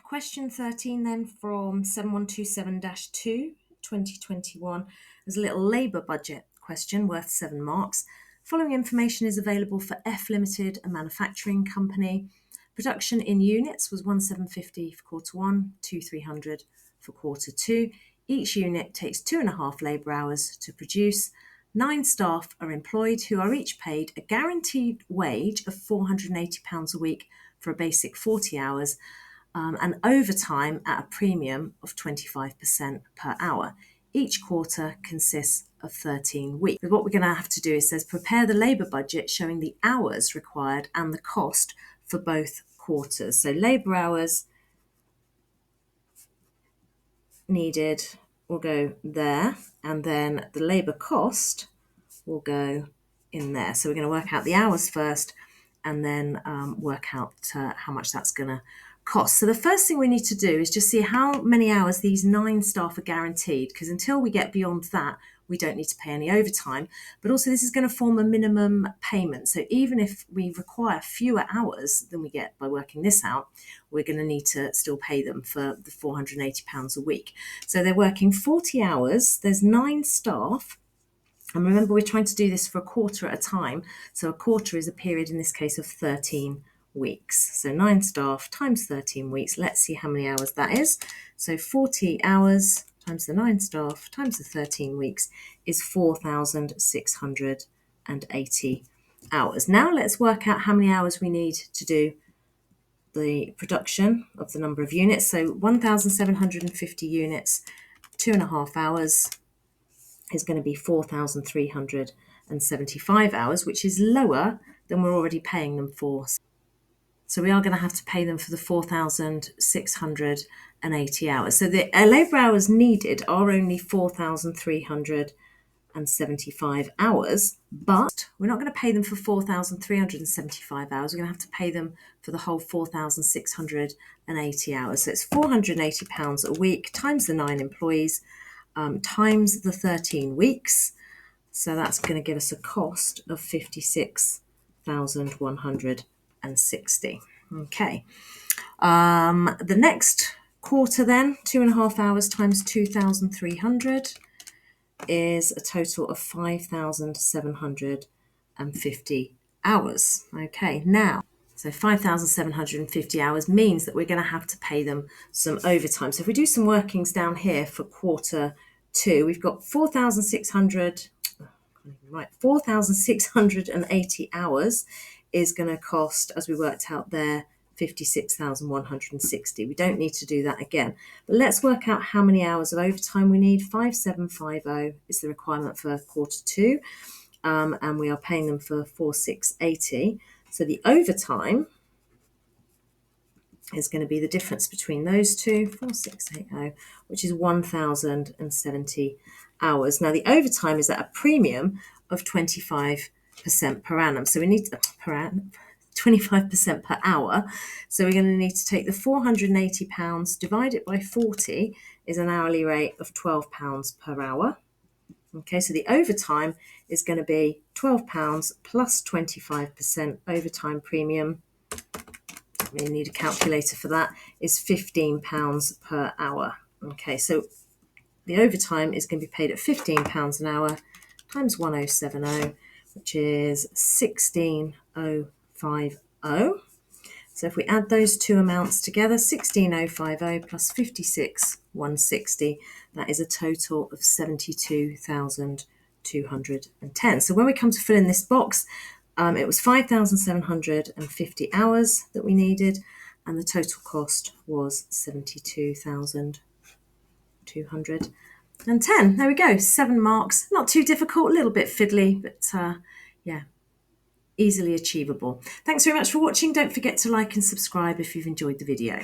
Question 13 then from 7127-2, 2021 is a little labour budget question worth 7 marks. Following information is available for F Limited, a manufacturing company. Production in units was 1750 for quarter 1, 2300 for quarter 2. Each unit takes 2.5 labour hours to produce. 9 staff are employed who are each paid a guaranteed wage of £480 a week for a basic 40 hours and overtime at a premium of 25% per hour. Each quarter consists of 13 weeks. So what we're going to have to do is prepare the labour budget showing the hours required and the cost for both quarters. So labour hours needed will go there, and then the labour cost will go in there. So we're going to work out the hours first and then work out how much that's going to cost. So the first thing we need to do is just see how many hours these 9 staff are guaranteed, because until we get beyond that, we don't need to pay any overtime. But also this is going to form a minimum payment. So even if we require fewer hours than we get by working this out, we're going to need to still pay them for the £480 a week. So they're working 40 hours. There's 9 staff. And remember, we're trying to do this for a quarter at a time. So a quarter is a period, in this case, of 13 weeks. So 9 staff times 13 weeks. Let's see how many hours that is. So 40 hours times the 9 staff times the 13 weeks is 4,680 hours. Now let's work out how many hours we need to do the production of the number of units. So 1,750 units, 2.5 hours is going to be 4,375 hours, which is lower than we're already paying them for. So we are going to have to pay them for the 4,680 hours. So the labour hours needed are only 4,375 hours, but we're not going to pay them for 4,375 hours. We're going to have to pay them for the whole 4,680 hours. So it's £480 a week times the 9 employees times the 13 weeks. So that's going to give us a cost of 56,160. Okay. The next quarter then, 2.5 hours times 2,300 is a total of 5,750 hours. Okay, now, so 5,750 hours means that we're going to have to pay them some overtime. So if we do some workings down here for quarter 2, we've got 4,680 hours is going to cost, as we worked out there, 56,160. We don't need to do that again. But let's work out how many hours of overtime we need. 5,750 is the requirement for quarter 2, and we are paying them for 4,680. So the overtime is going to be the difference between those two, 4,680, which is 1,070 hours. Now the overtime is at a premium of 25% per annum. So we need 25% per hour. So we're going to need to take the £480, divide it by 40 is an hourly rate of £12 per hour. Okay, so the overtime is going to be £12 plus 25% overtime premium. We need a calculator for that, is £15 per hour. Okay, so the overtime is going to be paid at £15 an hour times 1070, which is 16,050. So if we add those two amounts together, 16,050 plus 56,160, that is a total of 72,210. So when we come to fill in this box, it was 5,750 hours that we needed, and the total cost was 72,210. There we go, 7 marks. Not too difficult, a little bit fiddly, but yeah, easily achievable. Thanks very much for watching. Don't forget to like and subscribe if you've enjoyed the video.